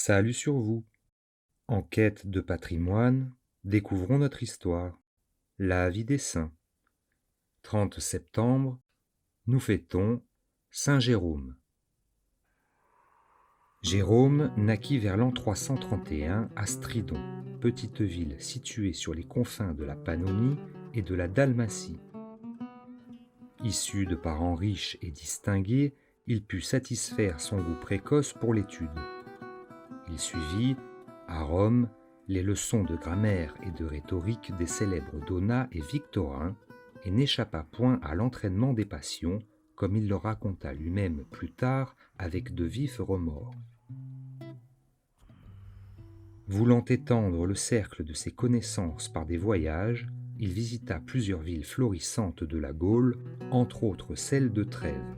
Salut sur vous. En quête de patrimoine, découvrons notre histoire. La vie des saints. 30 septembre, nous fêtons Saint Jérôme. Jérôme naquit vers l'an 331 à Stridon, petite ville située sur les confins de la Pannonie et de la Dalmatie. Issu de parents riches et distingués, il put satisfaire son goût précoce pour l'étude. Il suivit, à Rome, les leçons de grammaire et de rhétorique des célèbres Donat et Victorin et n'échappa point à l'entraînement des passions, comme il le raconta lui-même plus tard avec de vifs remords. Voulant étendre le cercle de ses connaissances par des voyages, il visita plusieurs villes florissantes de la Gaule, entre autres celle de Trèves.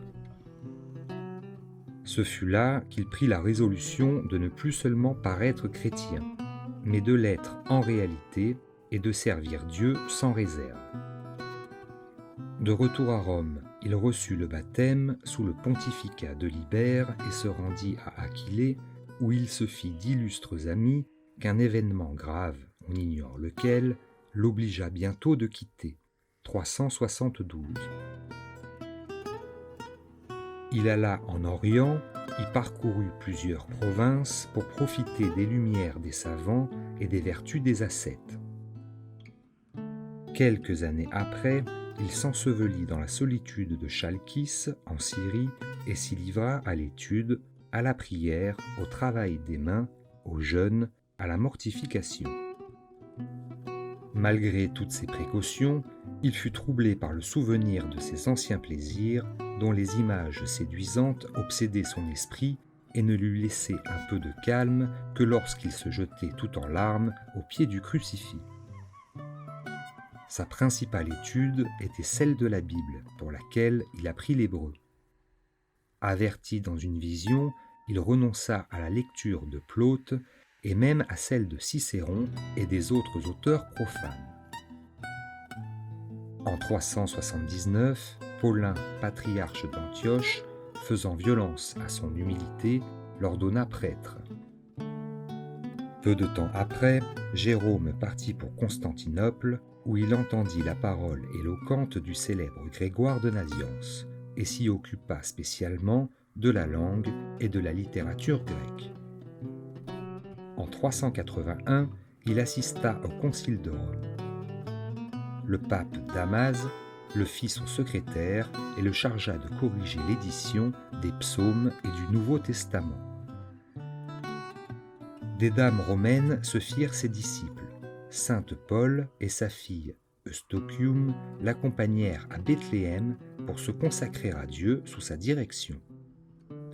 Ce fut là qu'il prit la résolution de ne plus seulement paraître chrétien, mais de l'être en réalité et de servir Dieu sans réserve. De retour à Rome, il reçut le baptême sous le pontificat de Libère et se rendit à Aquilée, où il se fit d'illustres amis qu'un événement grave, on ignore lequel, l'obligea bientôt de quitter, 372. Il alla en Orient, y parcourut plusieurs provinces pour profiter des lumières des savants et des vertus des ascètes. Quelques années après, il s'ensevelit dans la solitude de Chalkis, en Syrie, et s'y livra à l'étude, à la prière, au travail des mains, au jeûne, à la mortification. Malgré toutes ces précautions, il fut troublé par le souvenir de ses anciens plaisirs, dont les images séduisantes obsédaient son esprit et ne lui laissaient un peu de calme que lorsqu'il se jetait tout en larmes au pied du crucifix. Sa principale étude était celle de la Bible, pour laquelle il apprit l'hébreu. Averti dans une vision, il renonça à la lecture de Plaute et même à celle de Cicéron et des autres auteurs profanes. En 379, Paulin, patriarche d'Antioche, faisant violence à son humilité, l'ordonna prêtre. Peu de temps après, Jérôme partit pour Constantinople, où il entendit la parole éloquente du célèbre Grégoire de Naziance, et s'y occupa spécialement de la langue et de la littérature grecque. En 381, il assista au concile de Rome. Le pape Damase le fit son secrétaire et le chargea de corriger l'édition des psaumes et du Nouveau Testament. Des dames romaines se firent ses disciples. Sainte Paule et sa fille Eustochium l'accompagnèrent à Bethléem pour se consacrer à Dieu sous sa direction.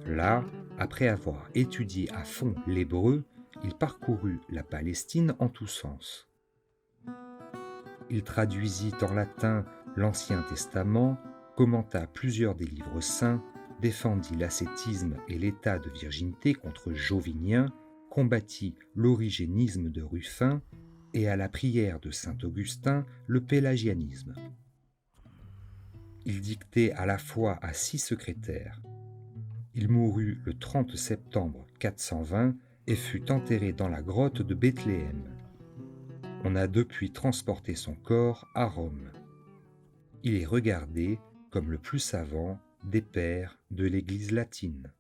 Là, après avoir étudié à fond l'hébreu, il parcourut la Palestine en tous sens. Il traduisit en latin l'Ancien Testament, commenta plusieurs des livres saints, défendit l'ascétisme et l'état de virginité contre Jovinien, combattit l'origénisme de Ruffin et à la prière de saint Augustin le pélagianisme. Il dictait à la fois à 6 secrétaires. Il mourut le 30 septembre 420 et fut enterré dans la grotte de Bethléem. On a depuis transporté son corps à Rome. Il est regardé comme le plus savant des pères de l'Église latine.